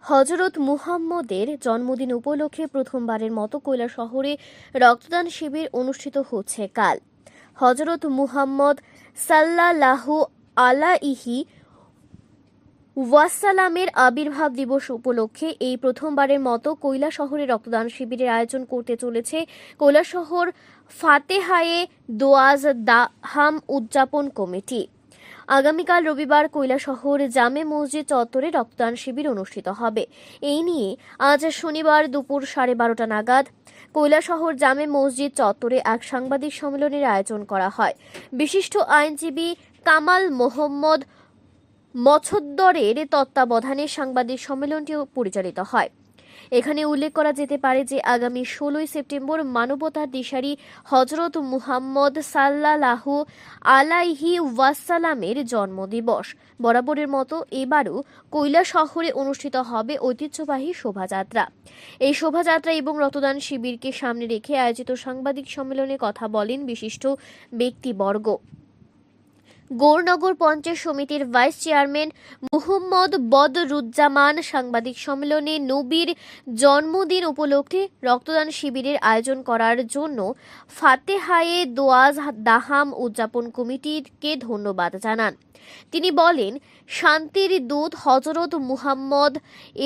হযরত মুহাম্মদের জন্মদিন উপলক্ষে প্রথমবারের মতো কৈলাসহরে রক্তদান শিবির অনুষ্ঠিত হচ্ছে কাল। হযরত মুহাম্মদ সাল্লাল্লাহু আলাইহি ওয়াসাল্লামের আবির্ভাব দিবস উপলক্ষে এই প্রথমবারের মতো কৈলাসহরে রক্তদান শিবিরের আয়োজন করতে চলেছে কৈলাসহর ফাতেহায়ে দোয়াজ দাহাম উদযাপন কমিটি। আগামীকাল রবিবার কৈলাসহর জামে মসজিদ চত্বরে রক্তদান শিবির অনুষ্ঠিত হবে। এই নিয়ে আজ শনিবার দুপুর 12:30 নাগাদ কৈলাসহর জামে মসজিদ চত্বরে এক সাংবাদিক সম্মেলনের আয়োজন করা হয়। বিশিষ্ট আইনজীবী কামাল মোহাম্মদ মছদ্দরের তত্ত্বাবধানে সাংবাদিক সম্মেলনটি পরিচালিত হয়। এখানে উল্লেখ করা যেতে পারে যে আগামী 16 সেপ্টেম্বর মানবতার দিশারি হযরত মুহাম্মদ সাল্লাল্লাহু আলাইহি ওয়াসাল্লামের জন্মদিবস। বরাবরের মতো এবারও কৈলাসহরে অনুষ্ঠিত হবে ঐতিহ্যবাহী শোভাযাত্রা। এই শোভাযাত্রা এবং রক্তদান শিবিরকে সামনে রেখে আয়োজিত সাংবাদিক সম্মেলনে কথা বলেন বিশিষ্ট ব্যক্তিবর্গ। গৌরনগর পঞ্চায়েত সমিতির ভাইস চেয়ারম্যান মুহাম্মদ বদরুজ্জামান সাংবাদিক সম্মেলনে নবীর জন্মদিন উপলক্ষে রক্তদান শিবিরের আয়োজন করার জন্য ফাতেহায়ে দোয়াজ দাহাম উদযাপন কমিটিকে ধন্যবাদ জানান। তিনি বলেন, শান্তির দূত হযরত মুহাম্মদ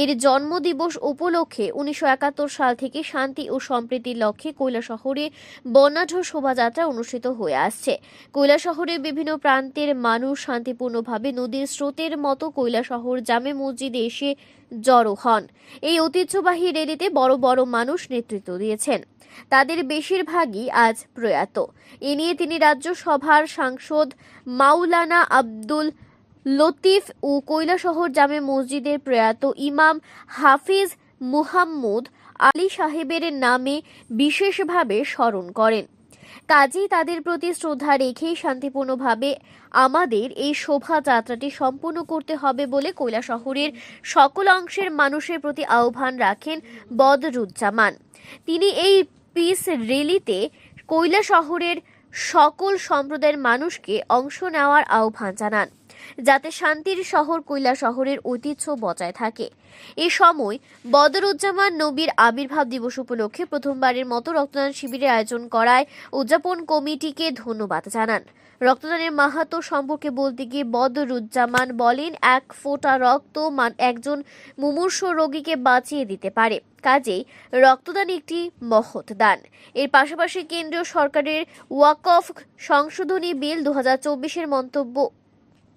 এর জন্মদিবস উপলক্ষে 1971 সাল থেকে শান্তি ও সম্প্রীতির লক্ষ্যে কৈলাসহরে বর্ণাঢ্য শোভাযাত্রা অনুষ্ঠিত হয়ে আসছে। কৈলাসহরের বিভিন্ন প্রান্তের মানুষ শান্তিপূর্ণভাবে নদীর স্রোতের মতো কৈলাসহর জামে মসজিদে এসে জড়ো হন। এই ঐতিহ্যবাহী র্যালিতে বড় বড় মানুষ নেতৃত্ব দিয়েছেন। তাদের বেশিরভাগই আজ প্রয়াত। এ নিয়ে তিনি রাজ্যসভার সাংসদ মাওলানা আব্দুল লতিফ ও কৈলাসহর জামে মসজিদের প্রয়াত ইমাম হাফিজ মুহাম্মদ আলী সাহেবের নামে বিশেষভাবে স্মরণ করেন। কাজেই তাদের প্রতি শ্রদ্ধা রেখেই শান্তিপূর্ণভাবে আমাদের এই শোভাযাত্রাটি সম্পূর্ণ করতে হবে বলে কৈলাসহরের সকল অংশের মানুষের প্রতি আহ্বান রাখেন বদরুজ্জামান। তিনি এই পিস র্যালিতে কৈলাসহরের সকল সম্প্রদায়ের মানুষকে অংশ নেওয়ার আহ্বান জানান, যাতে শান্তির শহর কৈলাসহরের ঐতিহ্য বজায় থাকে। এ সময় বদরুজ্জামান নবীর আবির্ভাব দিবস উপলক্ষে প্রথমবারের মতো রক্তদান শিবিরের আয়োজন করায় উদযাপন কমিটিকে ধন্যবাদ জানান। রক্তদানের মাহাত্ম্য সম্পর্কে বলতে গিয়ে বদরুজ্জামান বলেন, এক ফোঁটা রক্ত একজন মুমূর্ষু রোগীকে বাঁচিয়ে দিতে পারে। কাজেই রক্তদান একটি মহৎ দান। এর পাশাপাশি কেন্দ্রীয় সরকারের ওয়াকফ সংশোধনী বিল 2024-এর মন্তব্য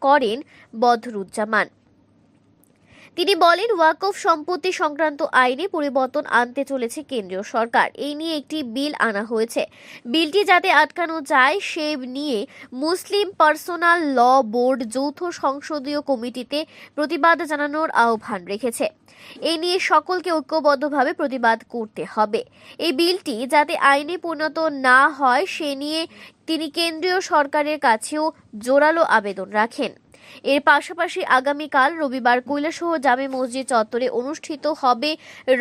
করেন বদরুজ্জামান। তিনি বলেন, ওয়াকফ সম্পত্তি সংক্রান্ত আইনে পরিবর্তন আনতে চলেছে কেন্দ্রীয় সরকার। এই নিয়ে একটি বিল আনা হয়েছে। বিলটি যাতে আটকানো যায় সে নিয়ে মুসলিম পার্সোনাল ল বোর্ড যৌথ সংসদীয় কমিটিতে প্রতিবাদ জানানোর আহ্বান রেখেছে। এই নিয়ে সকলকে ঐক্যবদ্ধভাবে প্রতিবাদ করতে হবে। এই বিলটি যাতে আইনে পরিণত না হয় সে নিয়ে তিনি কেন্দ্রীয় সরকারের কাছেও জোরালো আবেদন রাখেন। এর পাশাপাশি আগামীকাল রবিবার কৈলাসহর জামে মসজিদ চত্বরে অনুষ্ঠিত হবে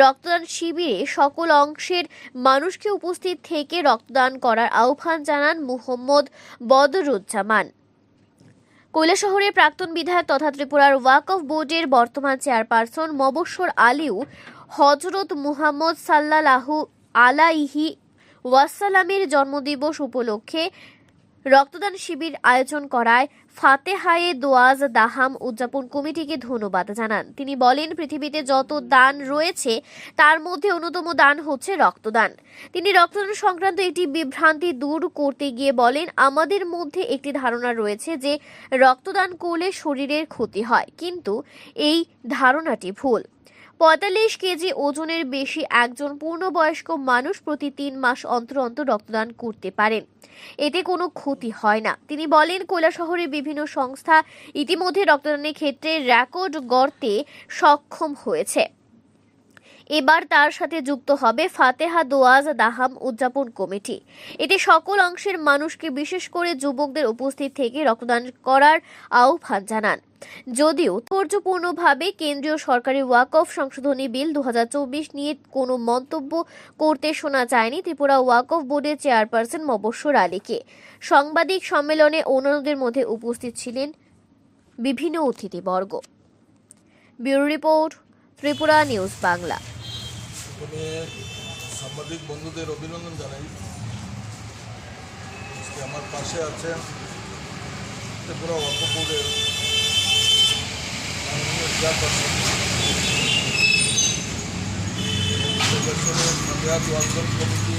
রক্তদান শিবিরে সকল অংশের মানুষকে উপস্থিত থেকে রক্তদান করার আহ্বান জানান মুহাম্মদ বদরুজ্জামান। কৈলাসহরের প্রাক্তন বিধায়ক তথা ত্রিপুরার ওয়াকফ বোর্ডের বর্তমান চেয়ারপারসন মবস্বর আলীও হযরত মুহাম্মদ সাল্লাল্লাহু আলাইহি ওয়াসাল্লামের জন্মদিবস উপলক্ষে রক্তদান শিবির আয়োজন করায় ফাতেহায়ে দোয়াজ দাহাম উদযাপন কমিটিকে ধন্যবাদ জানান। তিনি বলেন, পৃথিবীতে যত দান রয়েছে তার মধ্যে অন্যতম দান হচ্ছে রক্তদান। তিনি রক্তদান সংক্রান্ত একটি বিভ্রান্তি দূর করতে গিয়ে বলেন, আমাদের মধ্যে একটি ধারণা রয়েছে যে রক্তদান করলে শরীরের ক্ষতি হয়, কিন্তু এই ধারণাটি ভুল। 45 কেজি ওজনের বেশি একজন পূর্ণবয়স্ক মানুষ প্রতি 3 মাস অন্তর অন্তর রক্তদান করতে পারেন। এতে কোনো ক্ষতি হয় না। তিনি বলেন, কৈলাসহরের বিভিন্ন সংস্থা ইতিমধ্যে রক্তদানের ক্ষেত্রে রেকর্ড গড়তে সক্ষম হয়েছে। এবার তার সাথে যুক্ত হবে ফাতেহা দোয়াজ দাহাম উদযাপন কমিটি। এতে সকল অংশের মানুষকে বিশেষ করে যুবকদের উপস্থিত থেকে রক্তদান করার আহ্বান জানান। যদিও তাৎপর্যপূর্ণভাবে কেন্দ্রীয় সরকারের ওয়াকফ সংশোধনী বিল 2024 নিয়ে কোনো মন্তব্য করতে শোনা যায়নি ত্রিপুরা ওয়াকফ বোর্ডের চেয়ারপারসন মবস্বর আলীকে। সাংবাদিক সম্মেলনে অন্যান্যদের মধ্যে উপস্থিত ছিলেন বিভিন্ন অতিথিবর্গ। Bureau report, Tripura news Bangla. প্রথমে সাংবাদিক বন্ধুদের অভিনন্দন জানাই। আজকে আমার পাশে আছেন ত্রিপুরা ওয়াকফ বোর্ডের মাননীয় চেয়ারপারসন ওয়াকফ কমিটি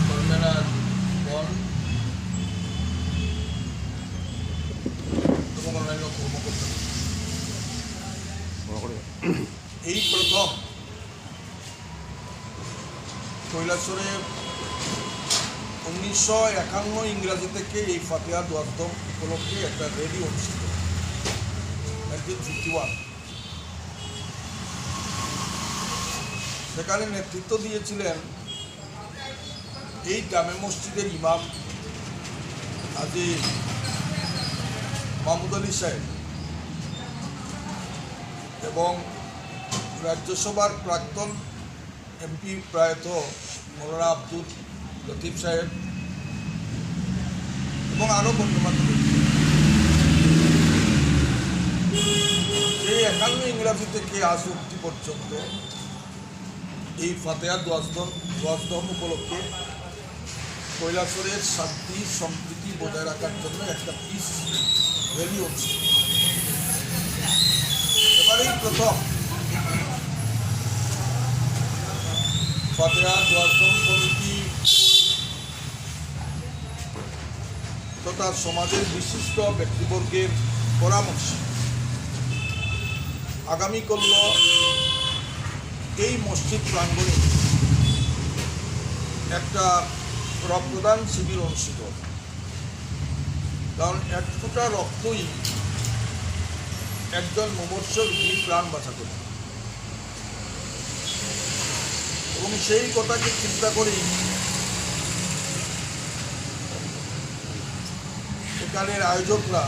কনভেনার গণ এবং অন্যান্য কর্মকর্তা। এই প্রথম কৈলাসরে 1951 ইংরাজি থেকে এই ফাতেহা দোয়াস্তম উপলক্ষে একটা রেলি অনুষ্ঠিত 1951। সেখানে নেতৃত্ব দিয়েছিলেন এই জামে মসজিদের ইমাম হাজী মাহমুদ আলী সাহেব এবং রাজ্যসভার প্রাক্তন এমপি প্রয়াত মৌলানা আব্দুল লতিফ সাহেব এবং আরও গণ্যমান্য এই 51 ইংরাজি থেকে আজ অব্দি পর্যন্ত এই ফাতেহা দোয়াস্তম উপলক্ষে কৈলাসরের শান্তি সম্প্রীতি বজায় রাখার জন্য একটা পিস র্যালি অনুষ্ঠিত। এবারেই প্রথম ফাতেহা দোয়াস্তম কমিটি তথা সমাজের বিশিষ্ট ব্যক্তিবর্গের পরামর্শে আগামীকাল এই মসজিদ প্রাঙ্গণে একটা রক্তদান শিবির অনুষ্ঠিত হবে। কারণ এক ফোঁটা রক্তই একজন মুমূর্ষুর প্রাণ বাঁচাতে পারে এবং সেই কথাকে চিন্তা করেই এখানের আয়োজকরা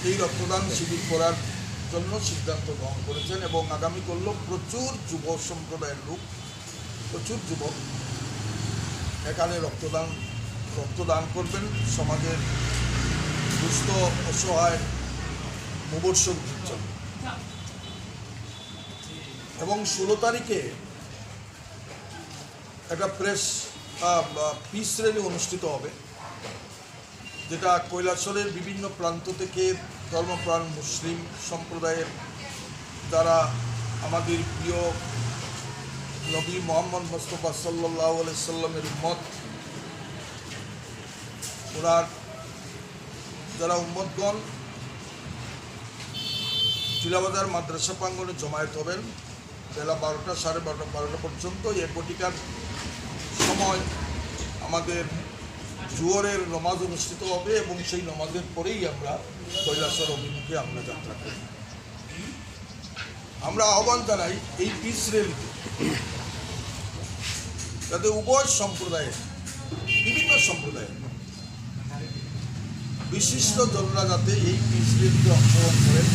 এই রক্তদান শিবির করার জন্য সিদ্ধান্ত গ্রহণ করেছেন এবং আগামী কাল প্রচুর যুব সম্প্রদায়ের লোক, প্রচুর যুবক এখানে রক্তদান করবেন সমাজের দুস্থ অসহায় মুমূর্ষুদের জন্য। এবং 16 তারিখে একটা পিস র্যালি অনুষ্ঠিত হবে, যেটা কৈলাসরের বিভিন্ন প্রান্ত থেকে ধর্মপ্রাণ মুসলিম সম্প্রদায়ের যারা আমাদের প্রিয় নবী মোহাম্মদ মুস্তাফা সাল্লাল্লাহু আলাইহি সাল্লামের উম্মত, ওনার যারা উম্মতগণ চিলাবাজার মাদ্রাসা প্রাঙ্গণে জমায়েত হবেন বেলা 12টা, সাড়ে 12টা পর্যন্ত। এক ঘটিকার সময় আমাদের জোহরের নমাজ অনুষ্ঠিত হবে এবং সেই নমাজের পরেই আমরা কৈলাসর অভিমুখে আমরা যাত্রা করি। আমরা আহ্বান জানাই এই পিস র্যালিতে যাতে উভয় সম্প্রদায়ের, বিভিন্ন সম্প্রদায়ের বিশিষ্ট জনরা যাতে এই পিস র্যালিতে অংশগ্রহণ করেন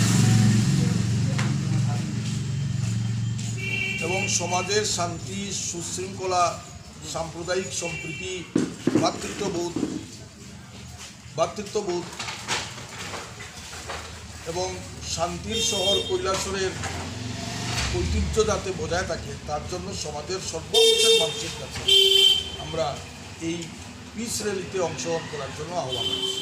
এবং সমাজের শান্তি, সুশৃঙ্খলা, সাম্প্রদায়িক সম্প্রীতি, ভ্রাতৃত্ববোধ এবং শান্তির শহর কৈলাসরের ঐতিহ্য যাতে বজায় থাকে তার জন্য সমাজের সর্বংশের মানুষের কাছে আমরা এই পিস র্যালিতে অংশগ্রহণ করার জন্য আহ্বান করছি।